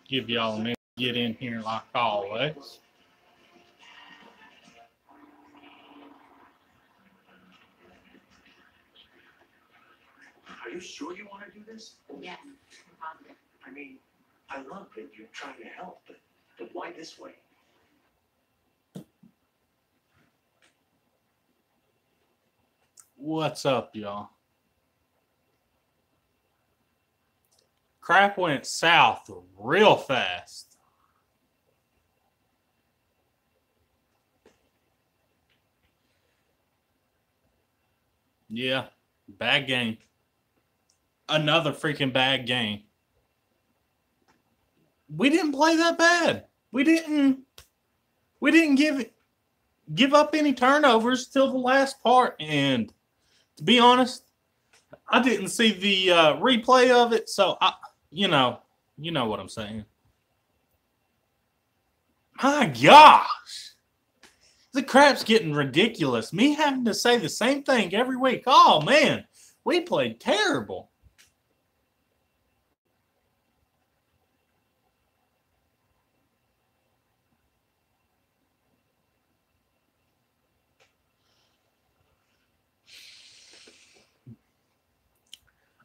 Give y'all a minute to get in here like always. Are you sure you want to do this? Yes, I'm positive. I mean, I love that you're trying to help, but why this way? What's up, y'all? Crap went south real fast. Yeah, bad game. Another freaking bad game. We didn't play that bad. We didn't give up any turnovers till the last part. And to be honest, I didn't see the replay of it, so you know what I'm saying. My gosh, the crap's getting ridiculous. Me having to say the same thing every week. Oh man, we played terrible.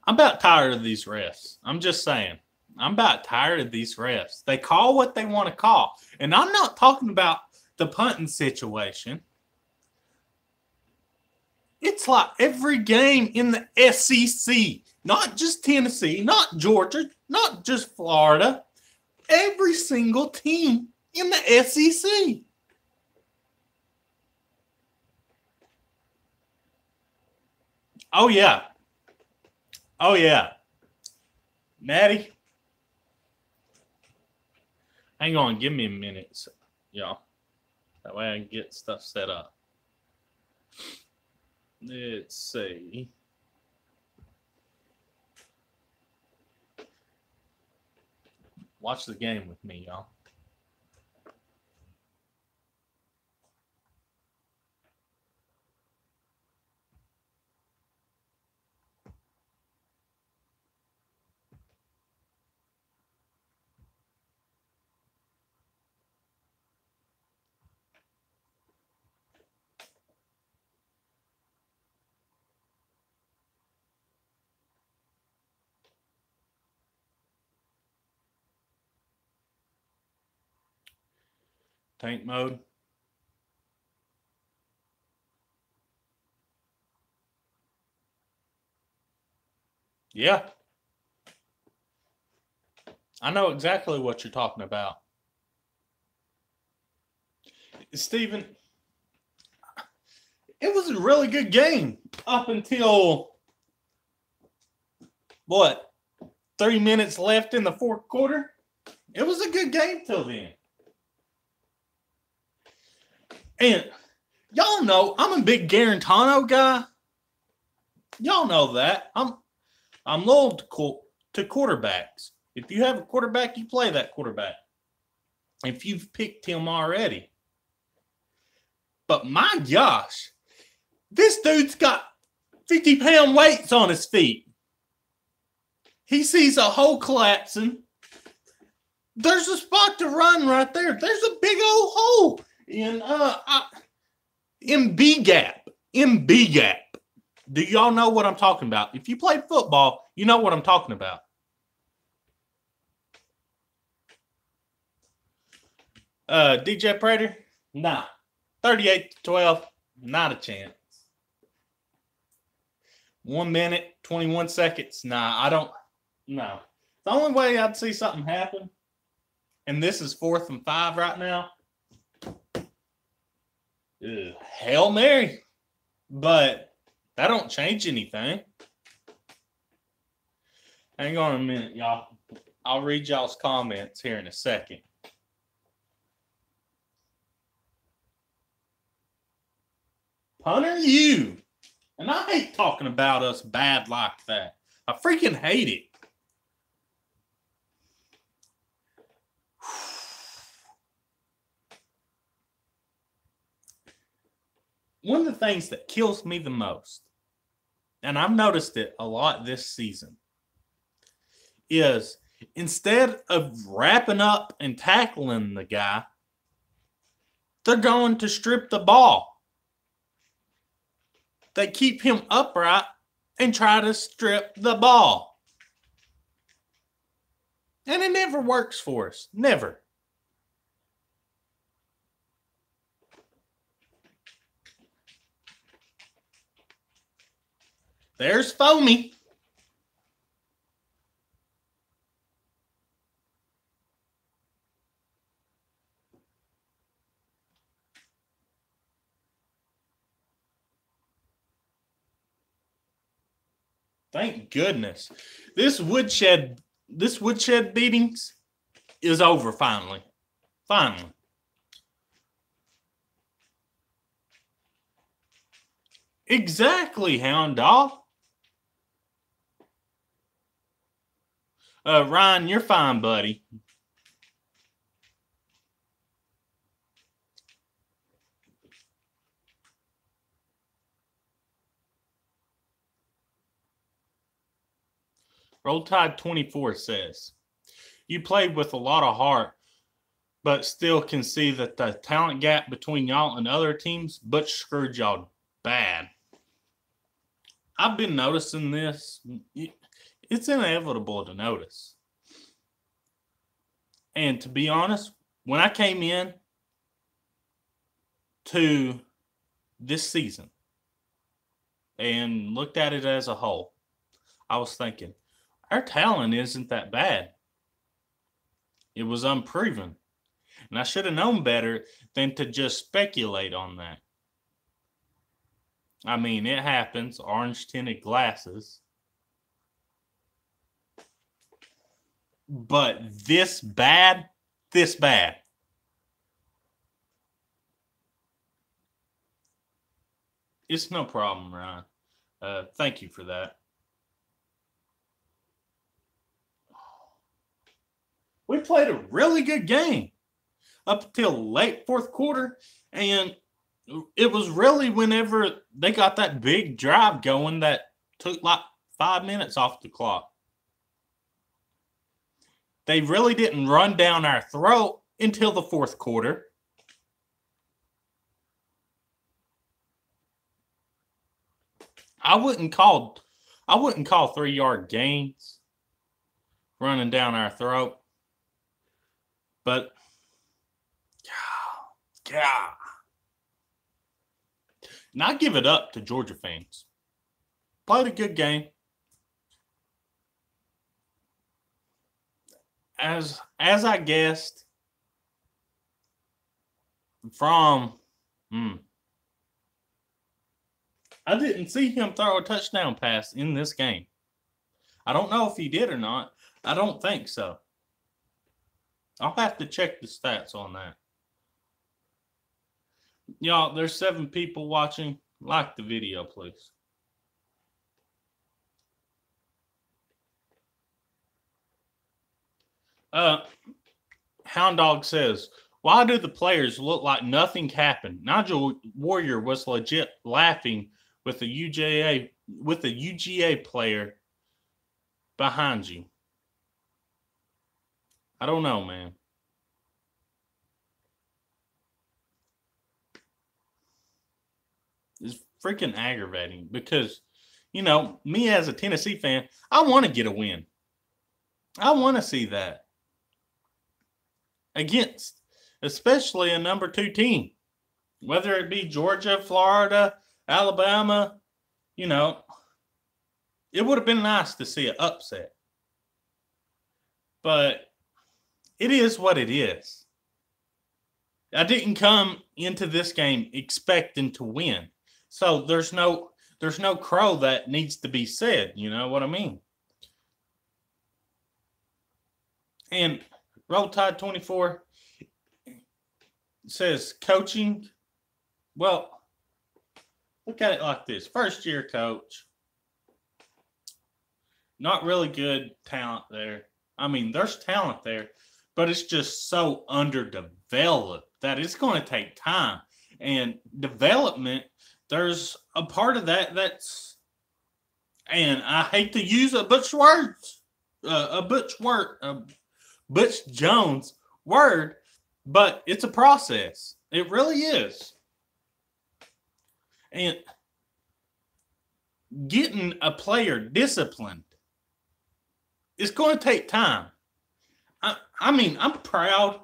I'm about tired of these refs. I'm just saying. I'm about tired of these refs. They call what they want to call. And I'm not talking about the punting situation. It's like every game in the SEC, not just Tennessee, not Georgia, not just Florida. Every single team in the SEC. Oh, yeah. Oh, yeah. Maddie. Hang on. Give me a minute, y'all. That way I can get stuff set up. Let's see. Watch the game with me, y'all. Tank mode. Yeah. I know exactly what you're talking about. Steven, it was a really good game up until, what, 3 minutes left in the fourth quarter? It was a good game till then. And y'all know I'm a big Garantano guy. Y'all know that. I'm loyal to quarterbacks. If you have a quarterback, you play that quarterback. If you've picked him already. But my gosh, this dude's got 50-pound weights on his feet. He sees a hole collapsing. There's a spot to run right there. There's a big old hole in B gap. In B gap. Do y'all know what I'm talking about? If you played football, you know what I'm talking about. DJ Prater? Nah. 38-12. Not a chance. 1 minute, 21 seconds. Nah, I don't. No. The only way I'd see something happen, and this is 4th and 5 right now. Hail Mary. But that don't change anything. Hang on a minute, y'all. I'll read y'all's comments here in a second. Punter, you. And I hate talking about us bad like that. I freaking hate it. One of the things that kills me the most, and I've noticed it a lot this season, is instead of wrapping up and tackling the guy, they're going to strip the ball. They keep him upright and try to strip the ball. And it never works for us. Never. There's Foamy. Thank goodness. This woodshed beatings is over finally. Finally. Exactly, Hound Dog. Ryan, you're fine, buddy. Roll Tide 24 says, you played with a lot of heart, but still can see that the talent gap between y'all and other teams Butch screwed y'all bad. I've been noticing this. It's inevitable to notice. And to be honest, when I came in to this season and looked at it as a whole, I was thinking, our talent isn't that bad. It was unproven. And I should have known better than to just speculate on that. I mean, it happens. Orange-tinted glasses. But this bad? This bad. It's no problem, Ryan. Thank you for that. We played a really good game up until late fourth quarter, and it was really whenever they got that big drive going that took like 5 minutes off the clock. They really didn't run down our throat until the fourth quarter. I wouldn't call 3-yard gains running down our throat. But, God. And I give it up to Georgia fans. Played a good game. As I guessed from, I didn't see him throw a touchdown pass in this game. I don't know if he did or not. I don't think so. I'll have to check the stats on that. Y'all, there's 7 people watching. Like the video, please. Hound Dog says, why do the players look like nothing happened? Nigel Warrior was legit laughing with the UGA player behind you. I don't know, man. It's freaking aggravating because, you know, me as a Tennessee fan, I want to get a win. I want to see that against, especially a number 2 team, whether it be Georgia, Florida, Alabama, you know, it would have been nice to see an upset. But it is what it is. I didn't come into this game expecting to win. So there's no crow that needs to be said, you know what I mean? And Roll Tide 24 says coaching. Well, look at it like this. First year coach. Not really good talent there. I mean, there's talent there, but it's just so underdeveloped that it's going to take time. And development, there's a part of that that's, and I hate to use a bunch of words, Butch Jones word, but it's a process. It really is. And getting a player disciplined is going to take time. I mean, I'm proud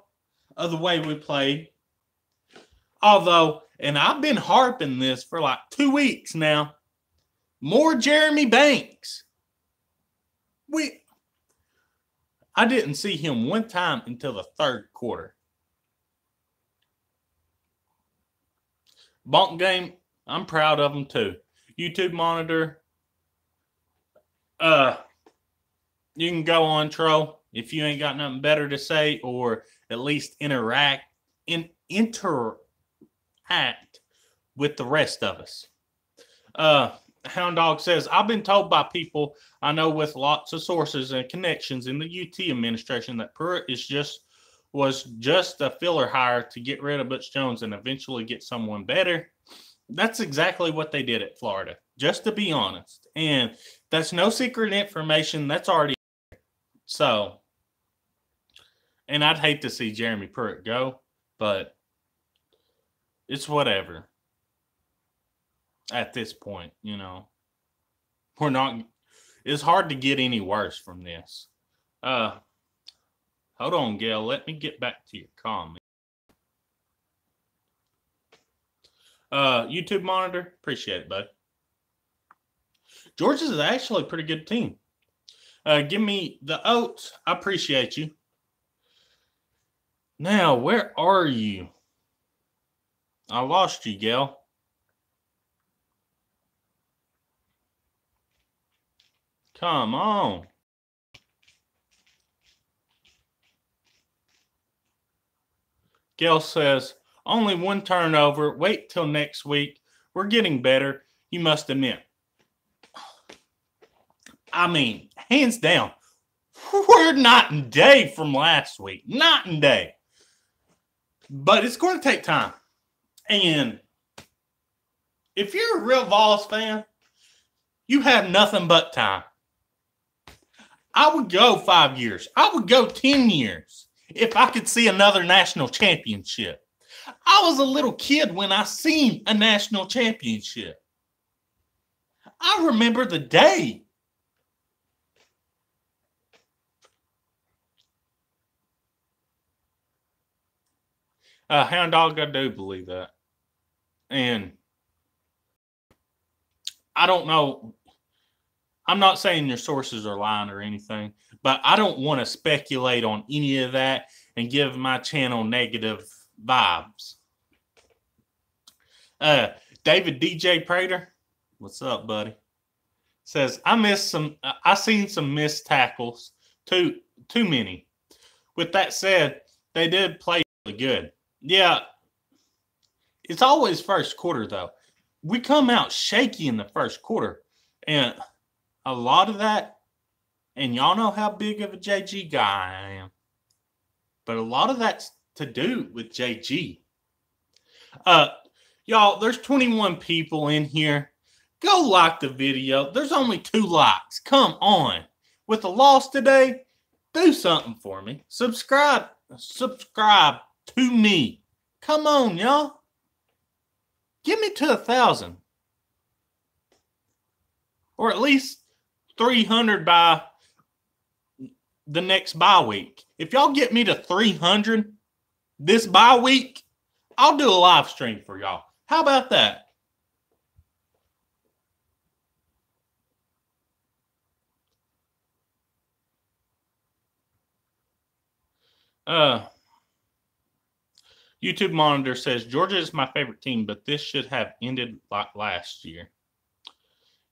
of the way we played. Although, and I've been harping this for like 2 weeks now, more Jeremy Banks. I didn't see him one time until the third quarter. Bonk game, I'm proud of him too. YouTube monitor. You can go on, Tro, if you ain't got nothing better to say, or at least interact with the rest of us. Hound Dog says, I've been told by people I know with lots of sources and connections in the UT administration that Pruitt was just a filler hire to get rid of Butch Jones and eventually get someone better. That's exactly what they did at Florida, just to be honest. And that's no secret information. That's already so. And I'd hate to see Jeremy Pruitt go, but it's whatever. At this point, you know, it's hard to get any worse from this. Hold on, Gail. Let me get back to your comment. YouTube monitor, appreciate it, bud. Georgia's is actually a pretty good team. Give me the oats. I appreciate you. Now, where are you? I lost you, Gail. Come on. Gail says, only one turnover. Wait till next week. We're getting better, you must admit. I mean, hands down, we're night and day from last week. Night and day. But it's going to take time. And if you're a real Vols fan, you have nothing but time. I would go 5 years. I would go 10 years if I could see another national championship. I was a little kid when I seen a national championship. I remember the day. Hound Dog, I do believe that. And I don't know. I'm not saying your sources are lying or anything, but I don't want to speculate on any of that and give my channel negative vibes. David DJ Prater, what's up, buddy? Says, I seen some missed tackles. Too many. With that said, they did play really good. Yeah. It's always first quarter, though. We come out shaky in the first quarter. And a lot of that, and y'all know how big of a JG guy I am, but a lot of that's to do with JG. Y'all, there's 21 people in here. Go like the video. There's only 2 likes. Come on. With the loss today, do something for me. Subscribe to me. Come on, y'all. Get me to 1,000. Or at least 300 by the next bye week. If y'all get me to 300 this bye week, I'll do a live stream for y'all. How about that? YouTube monitor says Georgia is my favorite team, but this should have ended like last year.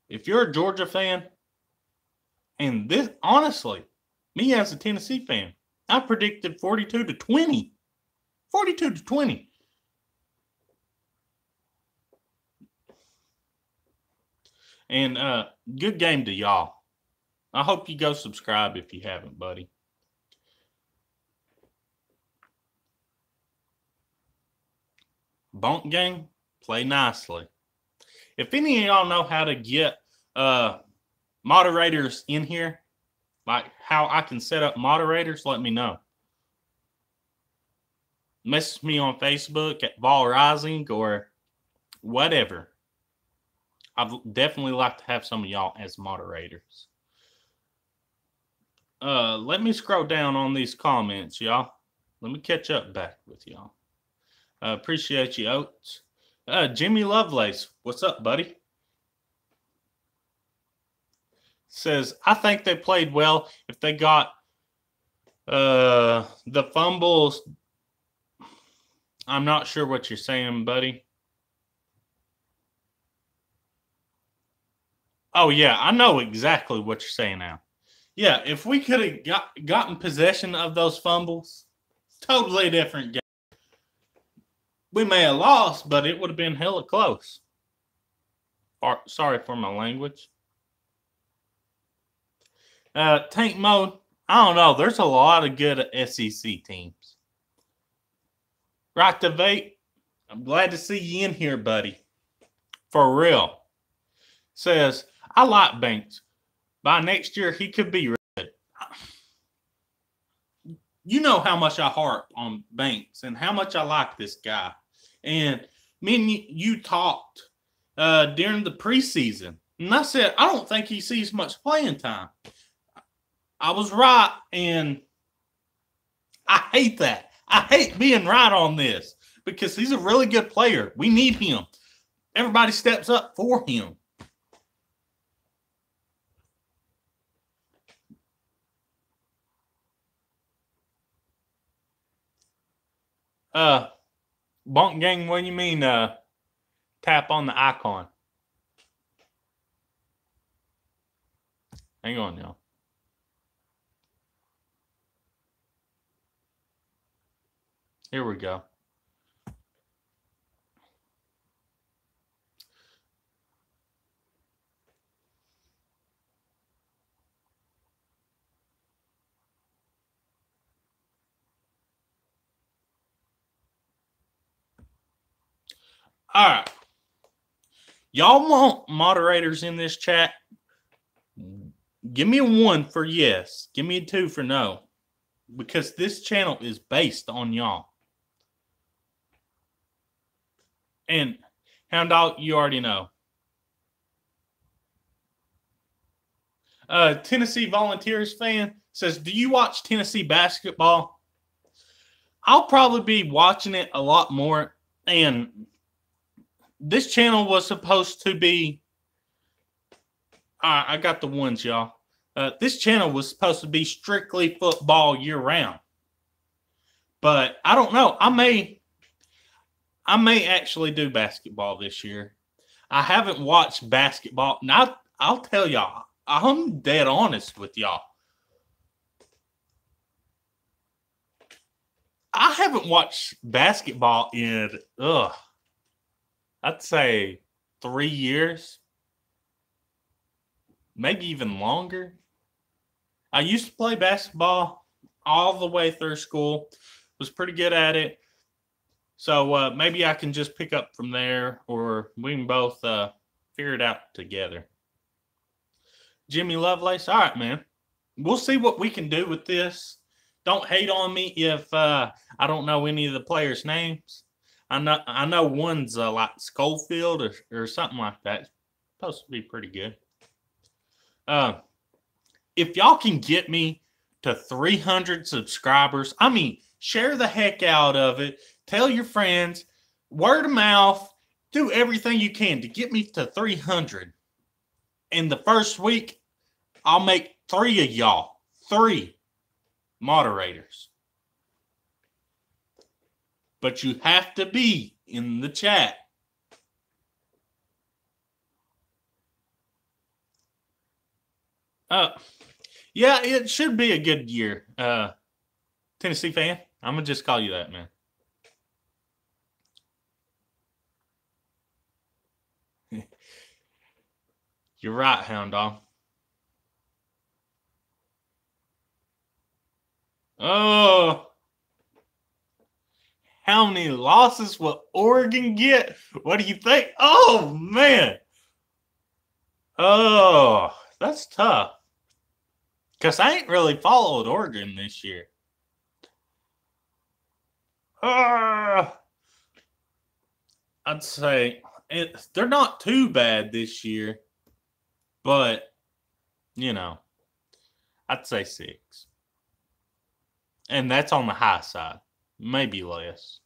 If you're a Georgia fan, and this, honestly, me as a Tennessee fan, I predicted 42-20. 42-20. And good game to y'all. I hope you go subscribe if you haven't, buddy. Bonk game, play nicely. If any of y'all know how to get moderators in here, like how I can set up moderators, let me know. Message me on Facebook at Ball Rising or whatever. I'd definitely like to have some of y'all as moderators. Let me scroll down on these comments, y'all. Let me catch up back with y'all. Appreciate you, Oates. Jimmy Lovelace, what's up, buddy? Says, I think they played well. If they got the fumbles, I'm not sure what you're saying, buddy. Oh, yeah, I know exactly what you're saying now. Yeah, if we could have gotten possession of those fumbles, totally different game. We may have lost, but it would have been hella close. Sorry for my language. Tank mode, I don't know. There's a lot of good SEC teams. Right to Vape, I'm glad to see you in here, buddy. For real. Says, I like Banks. By next year, he could be good. You know how much I harp on Banks and how much I like this guy. And me and you talked during the preseason. And I said, I don't think he sees much playing time. I was right, and I hate that. I hate being right on this because he's a really good player. We need him. Everybody steps up for him. Bunk gang, what do you mean tap on the icon? Hang on, y'all. Here we go. All right. Y'all want moderators in this chat? Give me a 1 for yes. Give me a 2 for no. Because this channel is based on y'all. And Hound Dog, you already know. Tennessee Volunteers fan says, do you watch Tennessee basketball? I'll probably be watching it a lot more. And this channel was supposed to be, I got the ones, y'all. This channel was supposed to be strictly football year round. But I don't know. I may actually do basketball this year. I haven't watched basketball. Now, I'll tell y'all, I'm dead honest with y'all. I haven't watched basketball in, I'd say 3 years. Maybe even longer. I used to play basketball all the way through school. Was pretty good at it. So maybe I can just pick up from there, or we can both figure it out together. Jimmy Lovelace, all right, man. We'll see what we can do with this. Don't hate on me if I don't know any of the players' names. I know one's like Schofield or something like that. It's supposed to be pretty good. If y'all can get me to 300 subscribers, I mean, share the heck out of it. Tell your friends, word of mouth, do everything you can to get me to 300. In the first week, I'll make 3 of y'all, 3 moderators. But you have to be in the chat. Yeah, it should be a good year. Tennessee fan, I'm going to just call you that, man. You're right, Hound Dog. Oh. How many losses will Oregon get? What do you think? Oh, man. Oh, that's tough. Because I ain't really followed Oregon this year. I'd say they're not too bad this year. But, I'd say 6. And that's on the high side. Maybe less.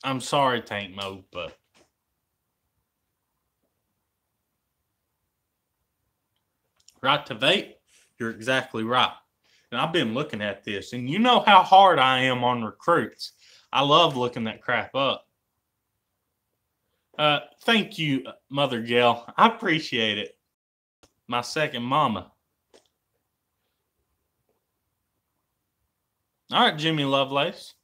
I'm sorry, Tank Mode, but right to vape, you're exactly right. And I've been looking at this, and you know how hard I am on recruits. I love looking that crap up. Thank you, Mother Gail. I appreciate it. My second mama. All right, Jimmy Lovelace.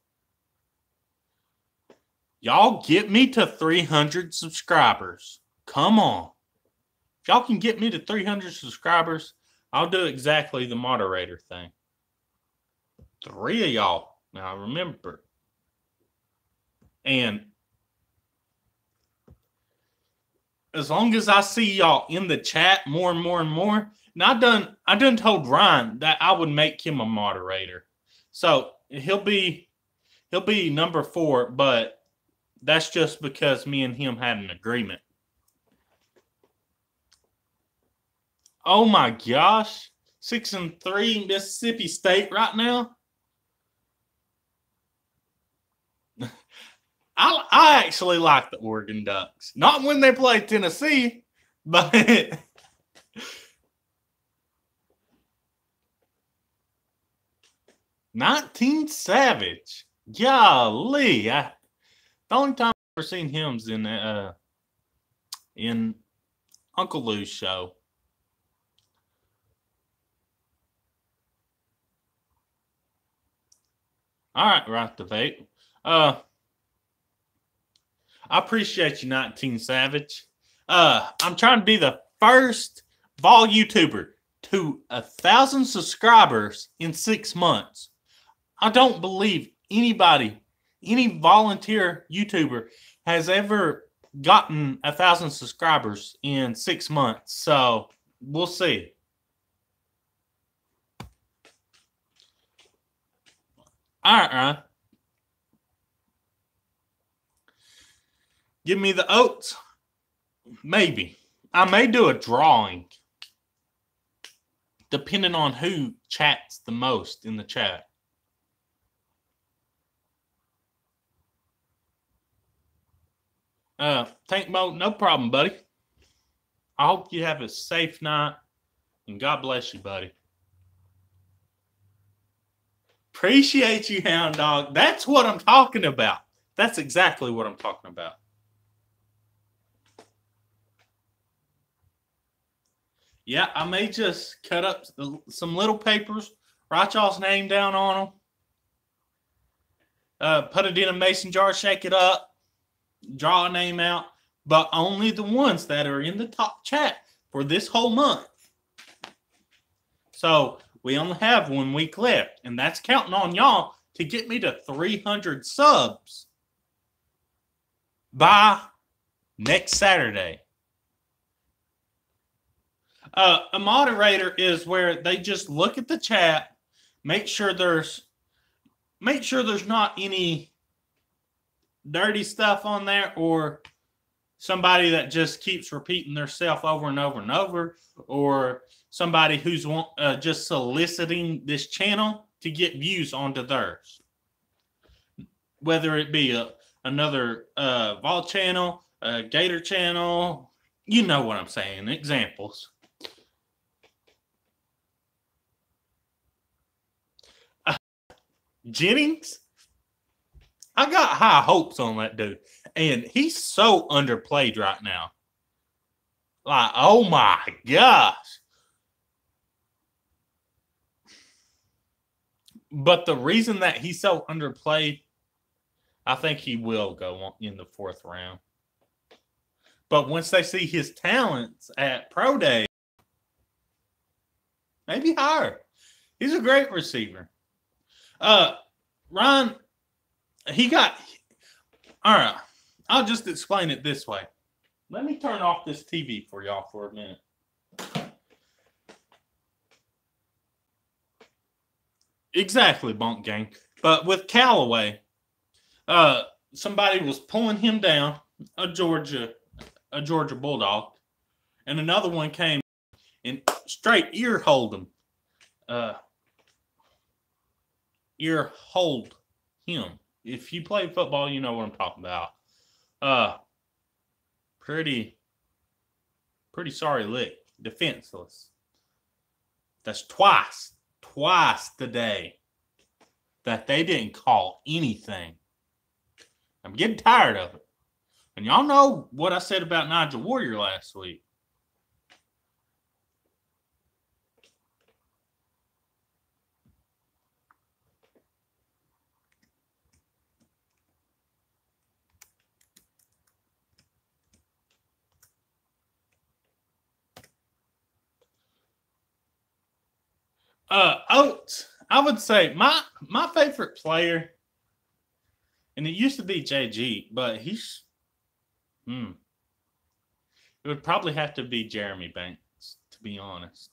Y'all get me to 300 subscribers. Come on. If y'all can get me to 300 subscribers, I'll do exactly the moderator thing. 3 of y'all. Now, remember. And as long as I see y'all in the chat more and more and more, and I done told Ryan that I would make him a moderator. So he'll be number 4, but that's just because me and him had an agreement. Oh my gosh. 6-3 Mississippi State right now. I actually like the Oregon Ducks. Not when they play Tennessee, but 19 Savage. Golly. The only time I've ever seen him is in Uncle Lou's show. All right, right to vape. I appreciate you, 19 Savage. I'm trying to be the first Vol YouTuber to 1,000 subscribers in 6 months. I don't believe any volunteer YouTuber has ever gotten 1,000 subscribers in 6 months. So we'll see. All right, Ryan. Give me the oats. Maybe. I may do a drawing. Depending on who chats the most in the chat. Tank Mode, no problem, buddy. I hope you have a safe night. And God bless you, buddy. Appreciate you, Hound Dog. That's what I'm talking about. That's exactly what I'm talking about. Yeah, I may just cut up some little papers, write y'all's name down on them, put it in a mason jar, shake it up, draw a name out, but only the ones that are in the top chat for this whole month. So we only have 1 week left, and that's counting on y'all to get me to 300 subs by next Saturday. A moderator is where they just look at the chat, make sure there's not any dirty stuff on there or somebody that just keeps repeating themselves over and over and over, or somebody who's just soliciting this channel to get views onto theirs. Whether it be another Vol channel, a Gator channel, you know what I'm saying, examples. Jennings, I got high hopes on that dude. And he's so underplayed right now. Like, oh my gosh. But the reason that he's so underplayed, I think he will go on in the 4th round. But once they see his talents at Pro Day, maybe higher. He's a great receiver. Ryan, all right, I'll just explain it this way. Let me turn off this TV for y'all for a minute. Exactly, Bunk Gang. But with Callaway, somebody was pulling him down, a Georgia Bulldog, and another one came and straight ear hold him. Ear hold him. If you play football, you know what I'm talking about. Pretty sorry lick. Defenseless. That's twice today that they didn't call anything. I'm getting tired of it. And y'all know what I said about Nigel Warrior last week. Oates, I would say my favorite player, and it used to be JG, but he's it would probably have to be Jeremy Banks, to be honest.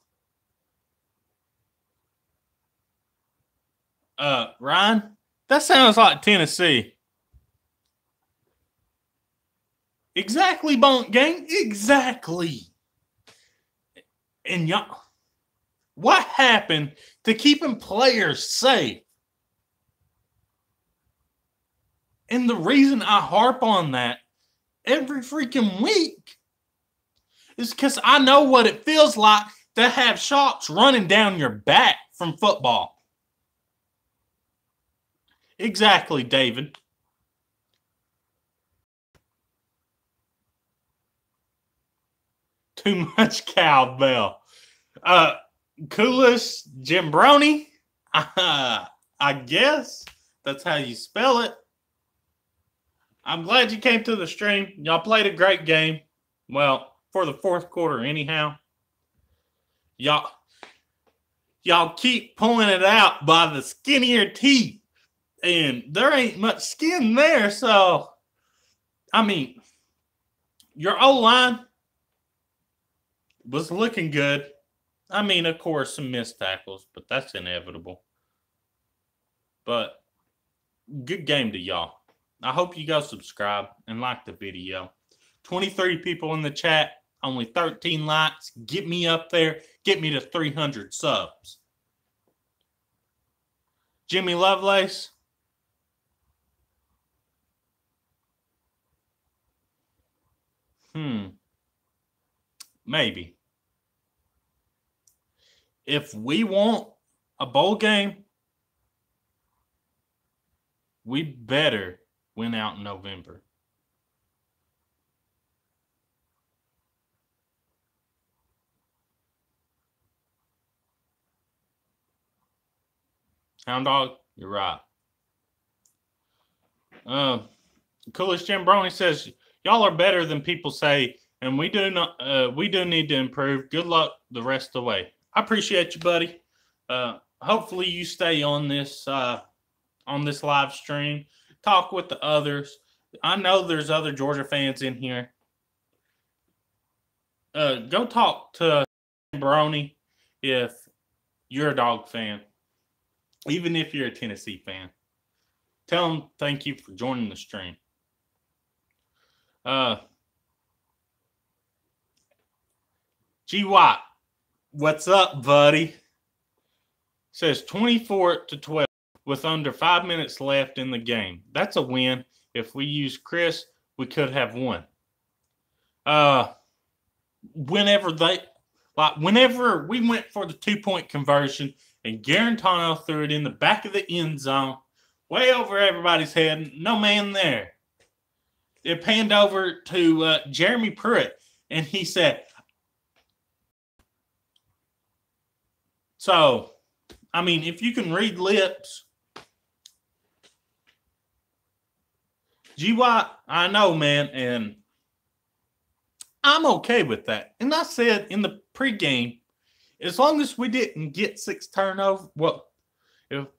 Ryan, that sounds like Tennessee. Exactly, Bunk Gang. Exactly. And y'all, what happened to keeping players safe? And the reason I harp on that every freaking week is because I know what it feels like to have shots running down your back from football. Exactly, David. Too much cowbell. Coolest Jimbroni. I guess that's how you spell it. I'm glad you came to the stream. Y'all played a great game. Well, for the fourth quarter anyhow. Y'all keep pulling it out by the skinnier teeth. And there ain't much skin there. So, I mean, your O-line was looking good. I mean, of course, some missed tackles, but that's inevitable. But good game to y'all. I hope you go subscribe and like the video. 23 people in the chat, only 13 likes. Get me up there. Get me to 300 subs. Jimmy Lovelace. Maybe. If we want a bowl game, we better win out in November. Hound Dog, you're right. Coolest Jim Brony says, y'all are better than people say, and we do need to improve. Good luck the rest of the way. I appreciate you, buddy. Hopefully you stay on this live stream. Talk with the others. I know there's other Georgia fans in here. Go talk to Brony if you're a Dog fan. Even if you're a Tennessee fan. Tell him thank you for joining the stream. G. Watt, what's up, buddy? Says 24-12 with under 5 minutes left in the game. That's a win. If we use Chris, we could have won. Whenever we went for the 2-point conversion and Garantano threw it in the back of the end zone, way over everybody's head, no man there. It panned over to Jeremy Pruitt, and he said, so, I mean, if you can read lips, GY, I know, man, and I'm okay with that. And I said in the pregame, as long as we didn't get 6 turnovers,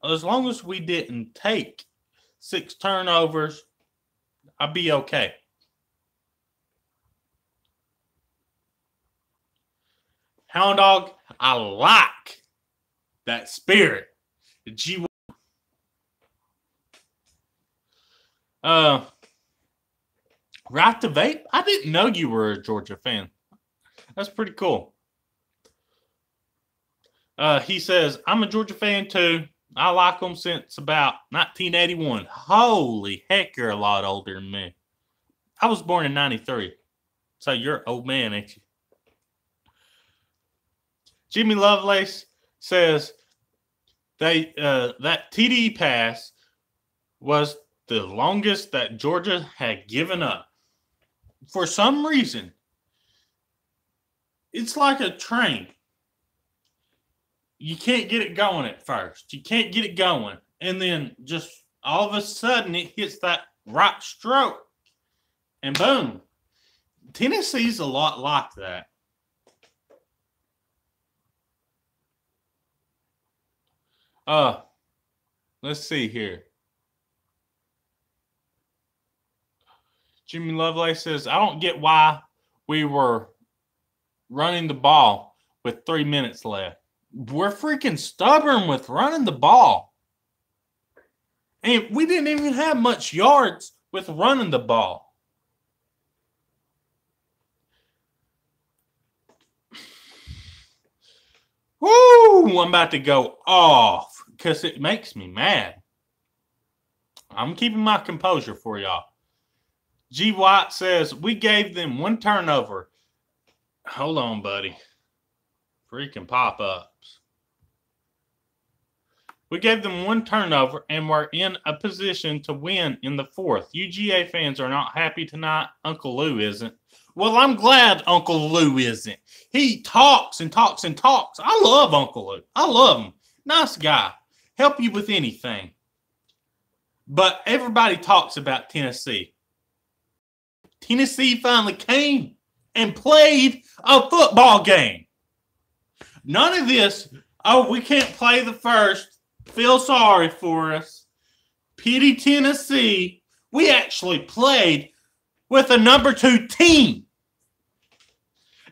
as long as we didn't take 6 turnovers, I'd be okay. Hound Dog, I like that spirit. G. Right to Vape? I didn't know you were a Georgia fan. That's pretty cool. He says, I'm a Georgia fan too. I like them since about 1981. Holy heck, you're a lot older than me. I was born in 93. So you're an old man, ain't you? Jimmy Lovelace says that TD pass was the longest that Georgia had given up. For some reason, it's like a train. You can't get it going at first. You can't get it going. And then just all of a sudden it hits that right stroke. And boom. Tennessee's a lot like that. Let's see here. Jimmy Lovelace says, I don't get why we were running the ball with 3 minutes left. We're freaking stubborn with running the ball. And we didn't even have much yards with running the ball. Woo! I'm about to go off because it makes me mad. I'm keeping my composure for y'all. G. White says, we gave them one turnover. Hold on, buddy. Freaking pop-ups. We gave them one turnover and were in a position to win in the fourth. UGA fans are not happy tonight. Uncle Lou isn't. Well, I'm glad Uncle Lou isn't. He talks and talks and talks. I love Uncle Lou. I love him. Nice guy. Help you with anything. But everybody talks about Tennessee. Tennessee finally came and played a football game. None of this, oh, we can't play the first. Feel sorry for us. Pity Tennessee. We actually played with a number 2 team.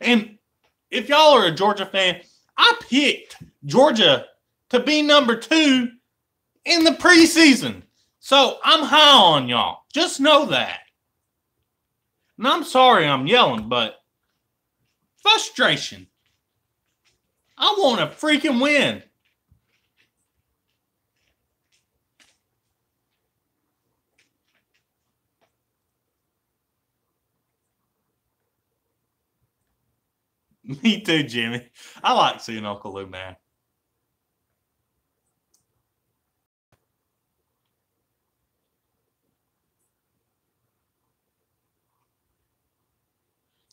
And if y'all are a Georgia fan, I picked Georgia to be number 2 in the preseason. So I'm high on y'all. Just know that. And I'm sorry I'm yelling, but frustration. I want to freaking win. Me too, Jimmy. I like seeing Uncle Lou mad.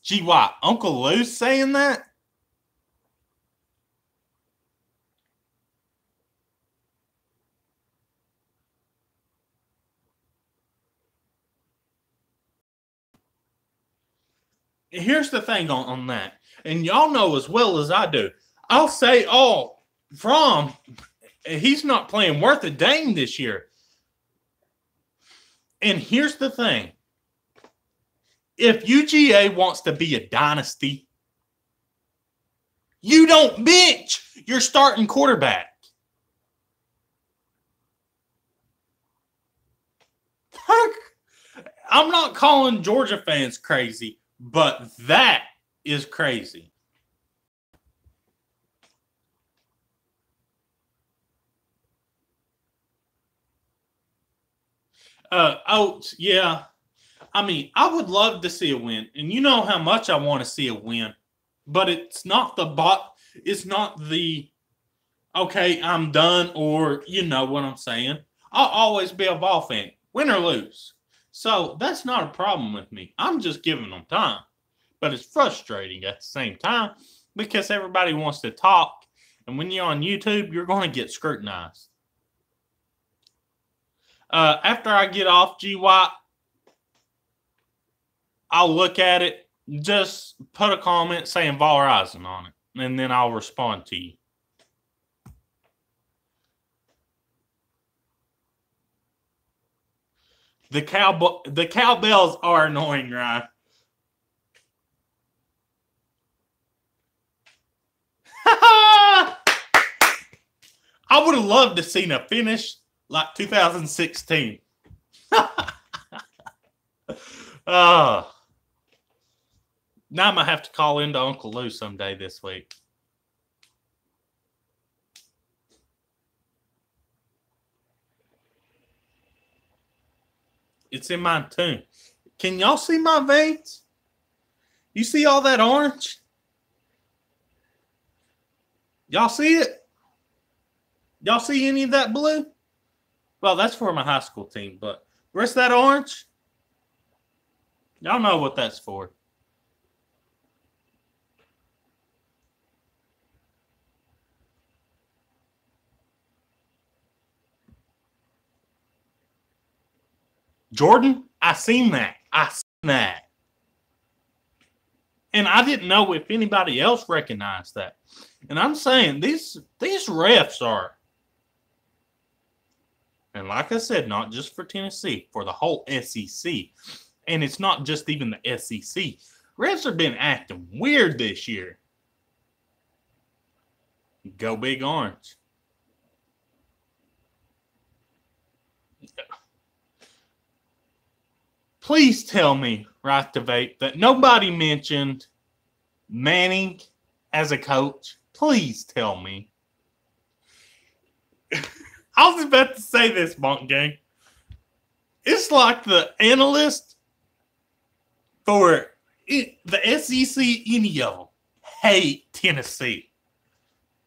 Gee, why? Uncle Lou's saying that? Here's the thing on that. And y'all know as well as I do. I'll say, he's not playing worth a dang this year. And here's the thing. If UGA wants to be a dynasty, you don't bench your starting quarterback. I'm not calling Georgia fans crazy, but that is crazy. Yeah. I mean, I would love to see a win, and you know how much I want to see a win, but it's not okay, I'm done, or you know what I'm saying. I'll always be a Vol fan, win or lose. So that's not a problem with me. I'm just giving them time, but it's frustrating at the same time because everybody wants to talk, and when you're on YouTube, you're going to get scrutinized. After I get off GY, I'll look at it, just put a comment saying Vol Rising on it, and then I'll respond to you. The cowbells are annoying, Ryan. I would have loved to seen a finish like 2016. Now I might have to call into Uncle Lou someday this week. It's in mine too. Can y'all see my veins? You see all that orange? Y'all see it? Y'all see any of that blue? Well, that's for my high school team, but the rest of that orange, y'all know what that's for. Jordan, I seen that. And I didn't know if anybody else recognized that. And I'm saying these refs are, and like I said, not just for Tennessee, for the whole SEC. And it's not just even the SEC. Refs have been acting weird this year. Go Big Orange. Please tell me, Right to Vape, that nobody mentioned Manning as a coach. Please tell me. I was about to say this, Monk Gang. It's like the analyst for the SEC, any of them, hate Tennessee.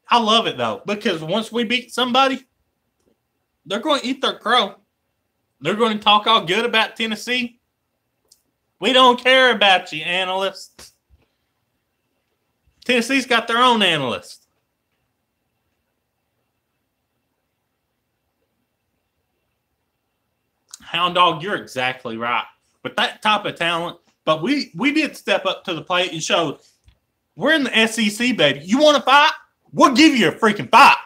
I love it, though, because once we beat somebody, they're going to eat their crow. They're going to talk all good about Tennessee. We don't care about you, analysts. Tennessee's got their own analyst. Hound Dog, you're exactly right. With that type of talent, but we did step up to the plate and show we're in the SEC, baby. You want to fight? We'll give you a freaking fight.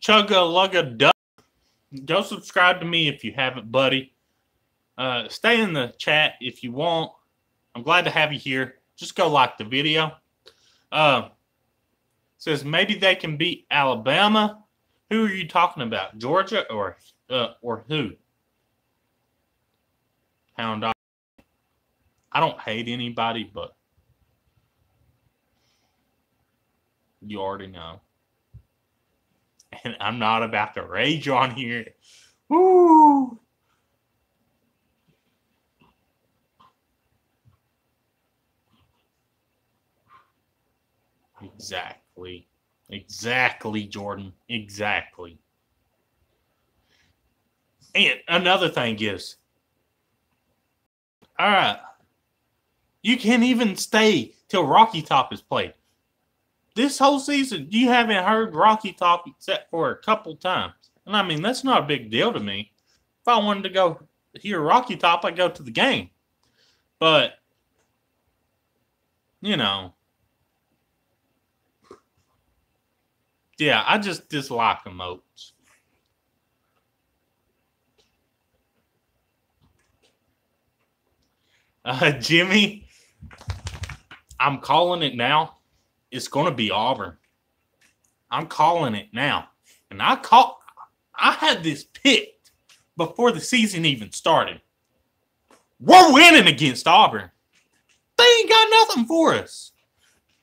Chugga Lugga Duck. Go subscribe to me if you haven't, buddy. Stay in the chat if you want. I'm glad to have you here. Just go like the video. Says maybe they can beat Alabama. Who are you talking about? Georgia or who? Hound Dog. I don't hate anybody, but you already know. And I'm not about to rage on here. Woo! Exactly. Exactly, Jordan. Exactly. And another thing is, all right, you can't even stay till Rocky Top is played. This whole season, you haven't heard Rocky Top except for a couple times. And I mean, that's not a big deal to me. If I wanted to go hear Rocky Top, I'd go to the game. But, you know, yeah, I just dislike emotes. Jimmy, I'm calling it now. It's going to be Auburn. I'm calling it now. And I had this picked before the season even started. We're winning against Auburn. They ain't got nothing for us.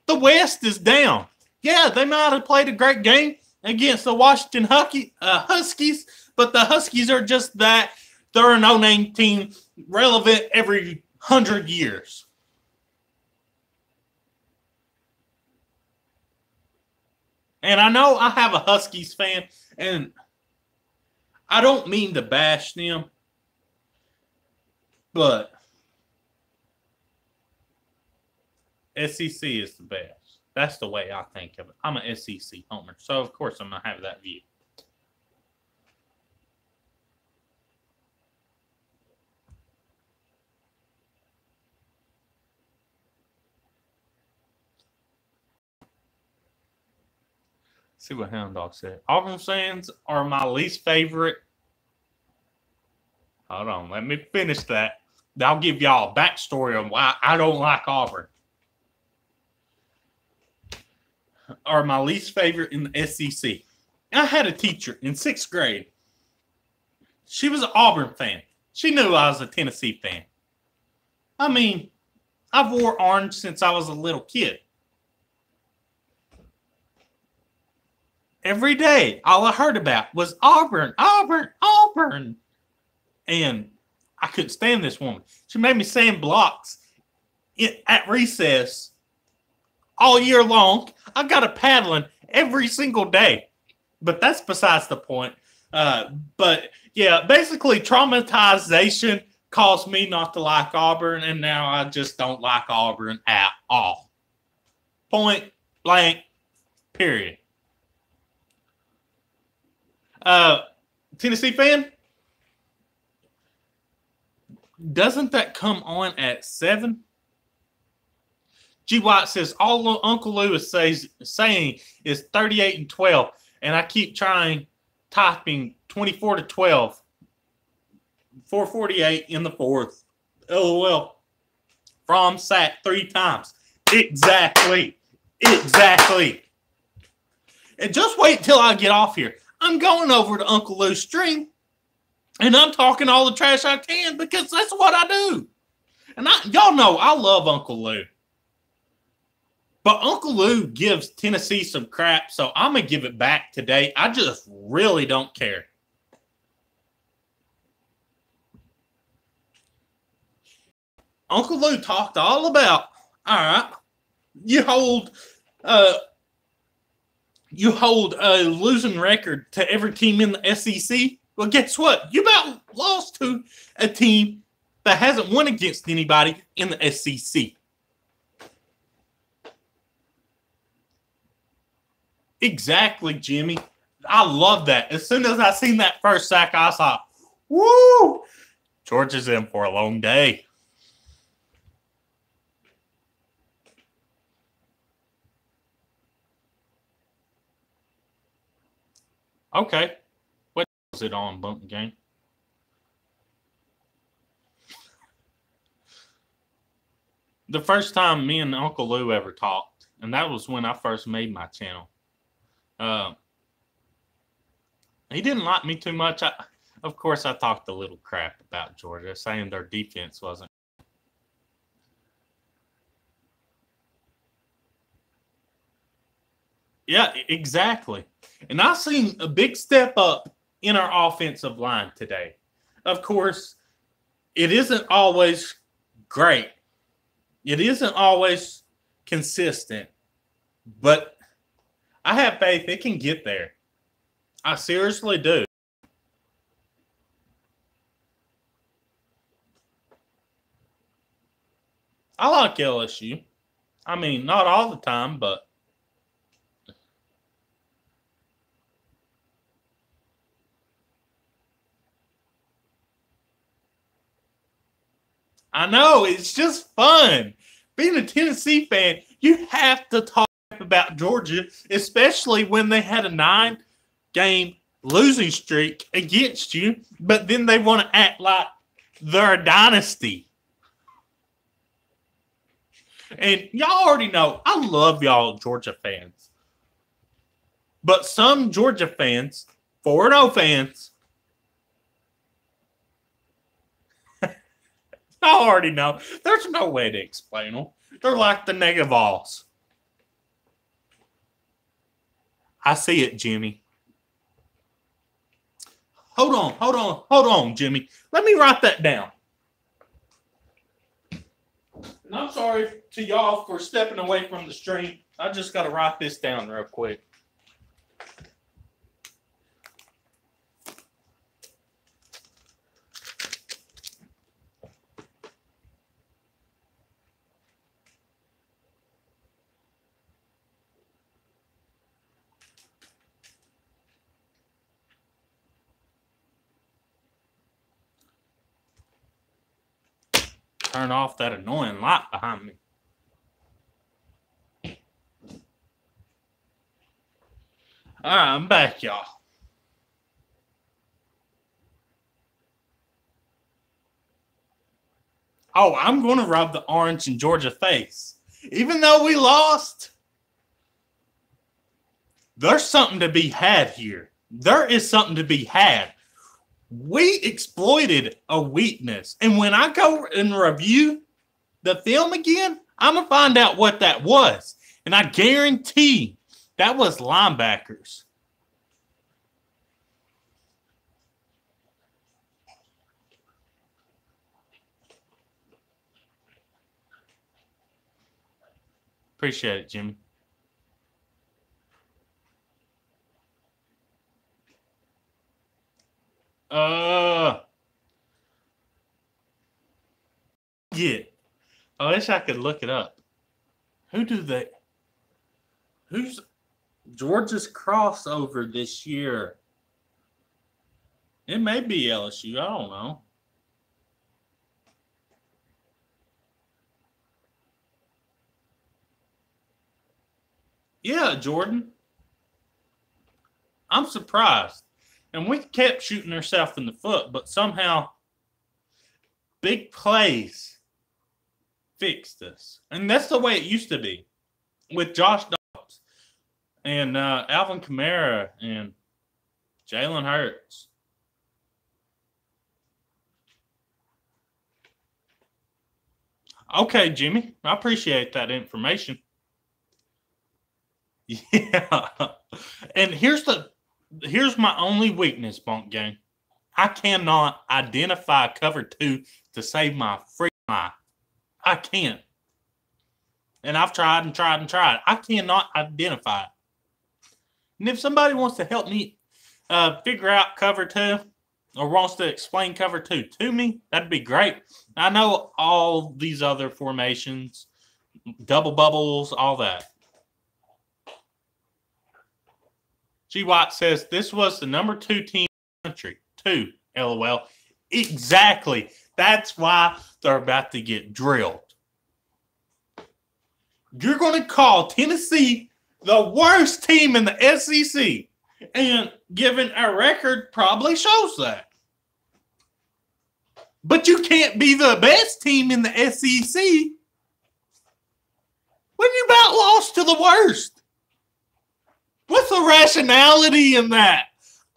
The West is down. Yeah, they might have played a great game against the Washington Huskies, but the Huskies are just that. They're a no-name team relevant every 100 years. And I know I have a Huskies fan, and I don't mean to bash them, but SEC is the best. That's the way I think of it. I'm an SEC homer, so of course I'm going to have that view. See what Hound Dog said. Auburn fans are my least favorite Hold on. Let me finish that. I'll give y'all a backstory on why I don't like Auburn. Are my least favorite in the SEC. I had a teacher in 6th grade. She was an Auburn fan. She knew I was a Tennessee fan. I mean, I've wore orange since I was a little kid. Every day, all I heard about was Auburn, Auburn, Auburn. And I couldn't stand this woman. She made me stand blocks at recess all year long. I got a paddling every single day. But that's besides the point. But, yeah, basically traumatization caused me not to like Auburn, and now I just don't like Auburn at all. Point blank, period. Tennessee fan? Doesn't that come on at 7? G. White says all Uncle Lou is saying is 38-12, and I keep typing 24-12. 4:48 in the 4th. LOL. Fromm sacked 3 times. Exactly. And just wait till I get off here. I'm going over to Uncle Lou's stream, and I'm talking all the trash I can because that's what I do. And y'all know I love Uncle Lou. But Uncle Lou gives Tennessee some crap, so I'm going to give it back today. I just really don't care. Uncle Lou talked all about, all right, you hold a losing record to every team in the SEC. Well, guess what? You about lost to a team that hasn't won against anybody in the SEC. Exactly, Jimmy. I love that. As soon as I seen that first sack, I thought, woo! Georgia's in for a long day. Okay. What was it on, Bunk Game? The first time me and Uncle Lou ever talked, and that was when I first made my channel. He didn't like me too much. Of course, I talked a little crap about Georgia, saying their defense wasn't. Yeah, exactly. And I've seen a big step up in our offensive line today. Of course, it isn't always great. It isn't always consistent. But I have faith it can get there. I seriously do. I like LSU. I mean, not all the time, but I know, it's just fun. Being a Tennessee fan, you have to talk about Georgia, especially when they had a 9-game losing streak against you, but then they want to act like they're a dynasty. And y'all already know, I love y'all Georgia fans. But some Georgia fans, 4-0 fans, I already know. There's no way to explain them. They're like the negative alls. I see it, Jimmy. Hold on, Jimmy. Let me write that down. And I'm sorry to y'all for stepping away from the stream. I just got to write this down real quick. Turn off that annoying light behind me. All right, I'm back, y'all. Oh, I'm going to rub the orange in Georgia face. Even though we lost, there's something to be had here. There is something to be had. We exploited a weakness. And when I go and review the film again, I'm going to find out what that was. And I guarantee that was linebackers. Appreciate it, Jimmy. Yeah. I wish I could look it up. Who's Georgia's crossover this year? It may be LSU. I don't know. Yeah, Jordan. I'm surprised. And we kept shooting ourselves in the foot, but somehow big plays fixed us. And that's the way it used to be with Josh Dobbs and Alvin Kamara and Jalen Hurts. Okay, Jimmy. I appreciate that information. Yeah. And here's my only weakness, Bunk Gang. I cannot identify cover 2 to save my free life. I can't. And I've tried and tried and tried. I cannot identify it. And if somebody wants to help me figure out cover 2 or wants to explain cover 2 to me, that'd be great. I know all these other formations, double bubbles, all that. G. Watt says this was the number 2 team in the country. 2, LOL. Exactly. That's why they're about to get drilled. You're going to call Tennessee the worst team in the SEC. And given our record, probably shows that. But you can't be the best team in the SEC when you about lost to the worst. What's the rationality in that?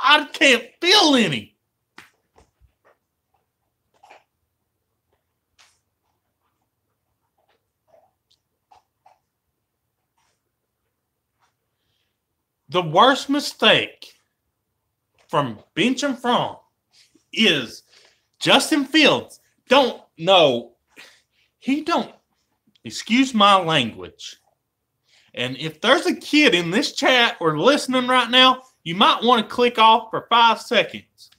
I can't feel any. The worst mistake from benching from is Justin Fields excuse my language. And if there's a kid in this chat or listening right now, you might want to click off for 5 seconds.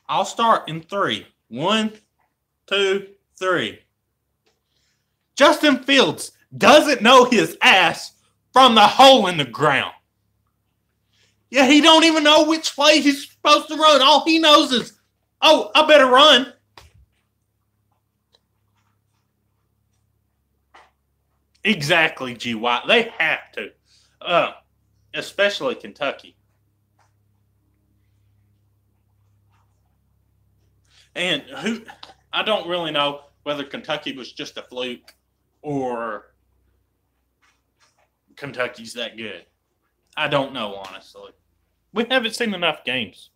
I'll start in 3. 1, 2, 3. Justin Fields doesn't know his ass from the hole in the ground. Yeah, he don't even know which way he's supposed to run. All he knows is, oh, I better run. Exactly, G. White. They have to, especially Kentucky. And I don't really know whether Kentucky was just a fluke or Kentucky's that good. I don't know, honestly. We haven't seen enough games.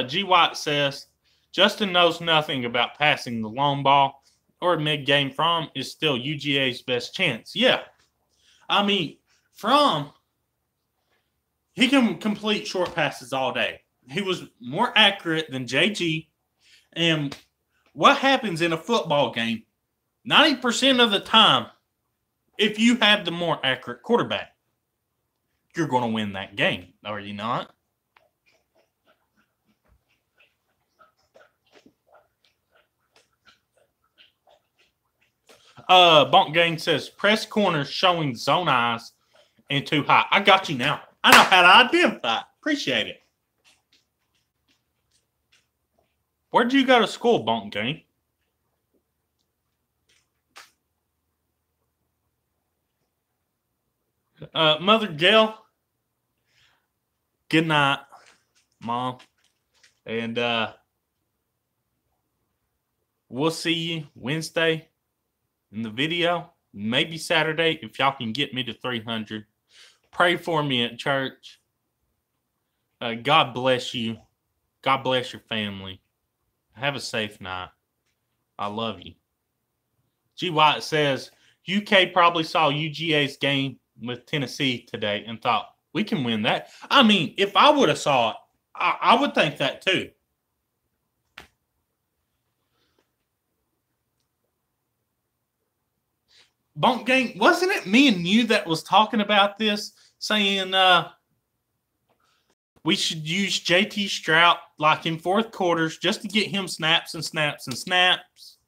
G. White says, Justin knows nothing about passing the long ball or mid-game. From is still UGA's best chance. Yeah. I mean, he can complete short passes all day. He was more accurate than JG. And what happens in a football game, 90% of the time, if you have the more accurate quarterback, you're going to win that game, are you not? Bonk Gang says, press corners showing zone eyes and too high. I got you now. I know how to identify. Appreciate it. Where'd you go to school, Bonk Gang? Mother Gail, Good night, Mom. And we'll see you Wednesday in the video. Maybe Saturday if y'all can get me to 300. Pray for me at church. God bless you. God bless your family. Have a safe night. I love you. G. White says, UK probably saw UGA's game with Tennessee today and thought, we can win that. I mean, if I would have saw it, I would think that too. Bunk Gang, wasn't it me and you that was talking about this, saying we should use JT Stroud like in fourth quarters just to get him snaps and snaps and snaps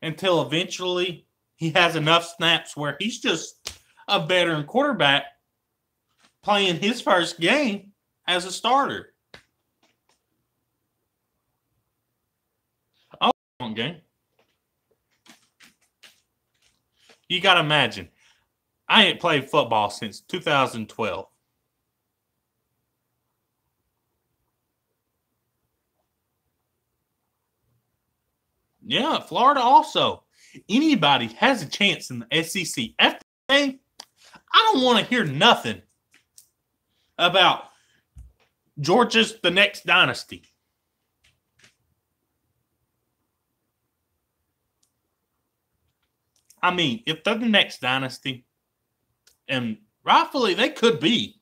until eventually he has enough snaps where he's just a veteran quarterback playing his first game as a starter. Oh, Bunk Gang. You got to imagine, I ain't played football since 2012. Yeah, Florida also. Anybody has a chance in the SEC. After the game, I don't want to hear nothing about Georgia's the next dynasty. I mean, if they're the next dynasty, and rightfully they could be,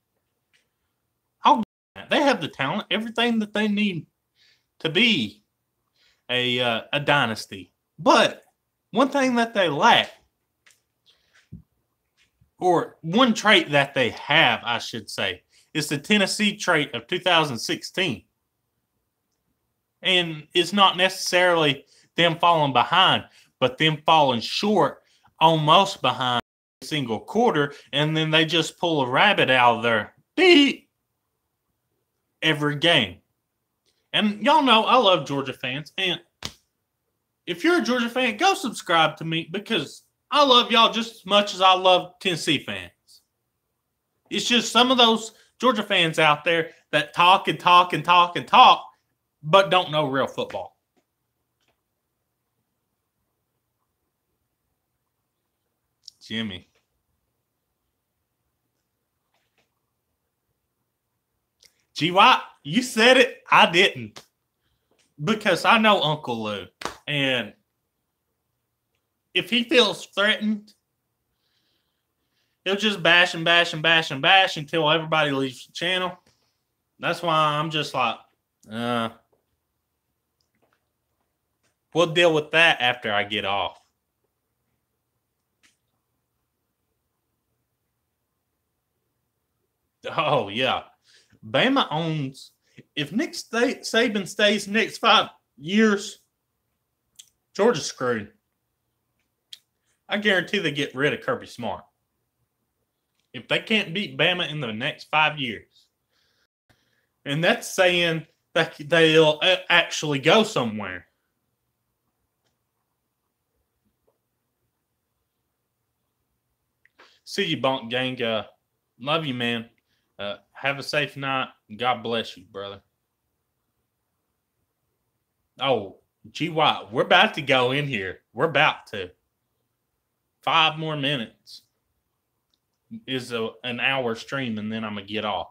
they have the talent, everything that they need to be a dynasty. But one thing that they lack, or one trait that they have, I should say, is the Tennessee trait of 2016. And it's not necessarily them falling behind, but them falling short, almost behind a single quarter, and then they just pull a rabbit out of their beat every game. And y'all know I love Georgia fans, and if you're a Georgia fan, go subscribe to me because I love y'all just as much as I love Tennessee fans. It's just some of those Georgia fans out there that talk and talk and talk and talk, but don't know real football. Jimmy. G-White, you said it. I didn't. Because I know Uncle Lou. And if he feels threatened, he'll just bash and bash and bash and bash until everybody leaves the channel. That's why I'm just like, we'll deal with that after I get off. Oh, yeah. Bama owns, if Nick Saban stays the next 5 years, Georgia's screwed. I guarantee they get rid of Kirby Smart. If they can't beat Bama in the next 5 years. And that's saying that they'll actually go somewhere. See you, Bunk Gang. Love you, man. Have a safe night. God bless you, brother. Oh, G-White, we're about to go in here. We're about to. 5 more minutes is an hour stream, and then I'm going to get off.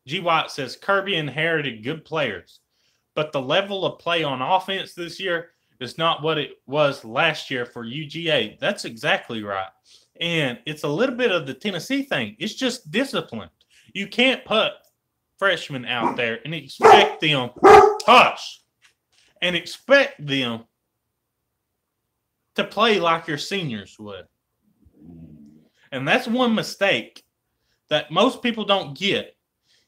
G-White says, Kirby inherited good players, but the level of play on offense this year is not what it was last year for UGA. That's exactly right. And it's a little bit of the Tennessee thing. It's just discipline. You can't put freshmen out there and expect them to play like your seniors would. And that's one mistake that most people don't get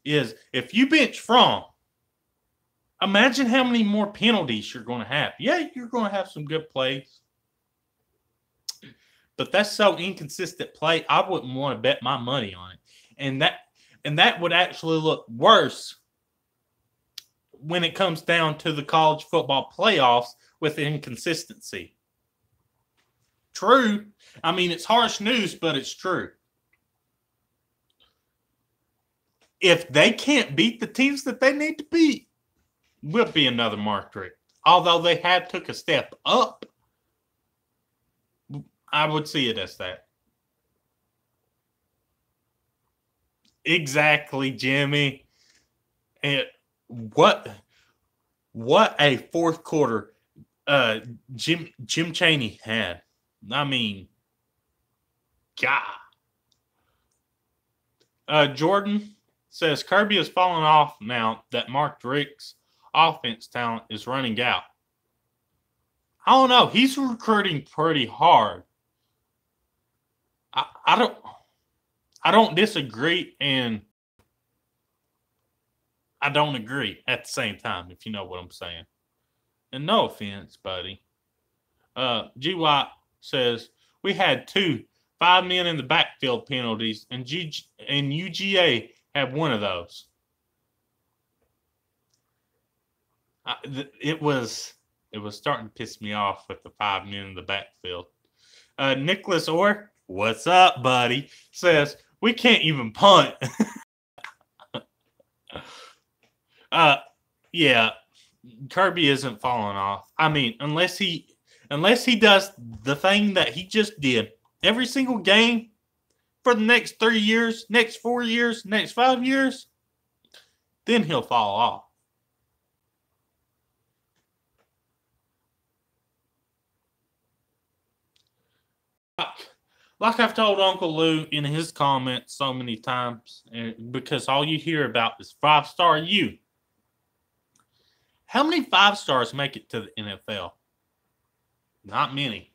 is if you bench Fromm, imagine how many more penalties you're going to have. Yeah, you're going to have some good plays. But that's so inconsistent play, I wouldn't want to bet my money on it. And that would actually look worse when it comes down to the college football playoffs with inconsistency. True. I mean, it's harsh news, but it's true. if they can't beat the teams that they need to beat, will be another Mark Richt. Although they have took a step up, I would see it as that. Exactly, Jimmy. And what a fourth quarter Jim Chaney had. I mean, God. Jordan says Kirby has fallen off now that Mark Richt's offense talent is running out. I don't know. He's recruiting pretty hard. I don't disagree, and I don't agree at the same time, if you know what I'm saying. And no offense, buddy. G. Watt says, we had 2 5-men in the backfield penalties, and UGA had one of those. It was starting to piss me off with the 5 men in the backfield. Nicholas Orr, what's up, buddy? Says, we can't even punt. Yeah, Kirby isn't falling off. I mean, unless he does the thing that he just did every single game for the next 3 years, next 4 years, next 5 years, then he'll fall off. Like I've told Uncle Lou in his comments so many times, because all you hear about is 5-star you. How many 5-stars make it to the NFL? Not many.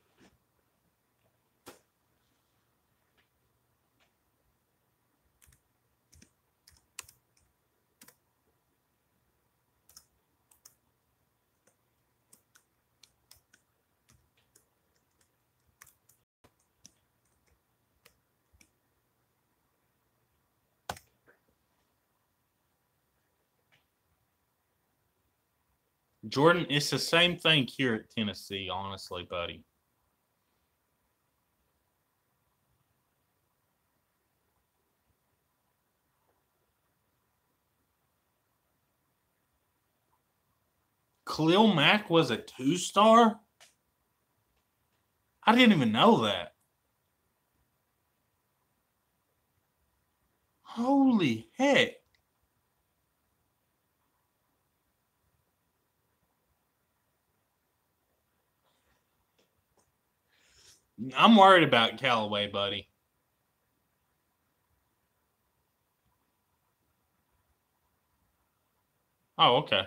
Jordan, it's the same thing here at Tennessee, honestly, buddy. Khalil Mack was a 2-star? I didn't even know that. Holy heck. I'm worried about Callaway, buddy. Oh, okay.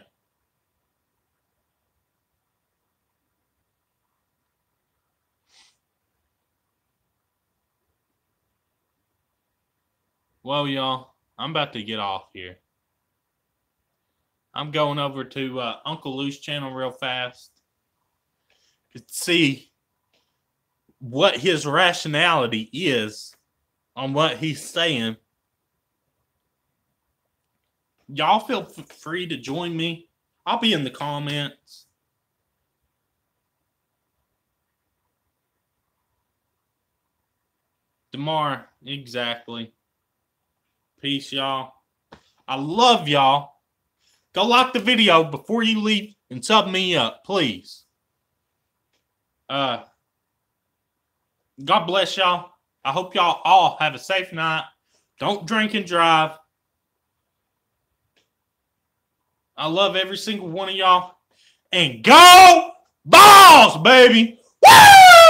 Well, y'all, I'm about to get off here. I'm going over to Uncle Lou's channel real fast to see what his rationality is on what he's saying. Y'all feel free to join me. I'll be in the comments. Tomorrow, exactly. Peace, y'all. I love y'all. Go like the video before you leave and sub me up, please. God bless y'all. I hope y'all all have a safe night. Don't drink and drive. I love every single one of y'all. And go balls, baby! Woo!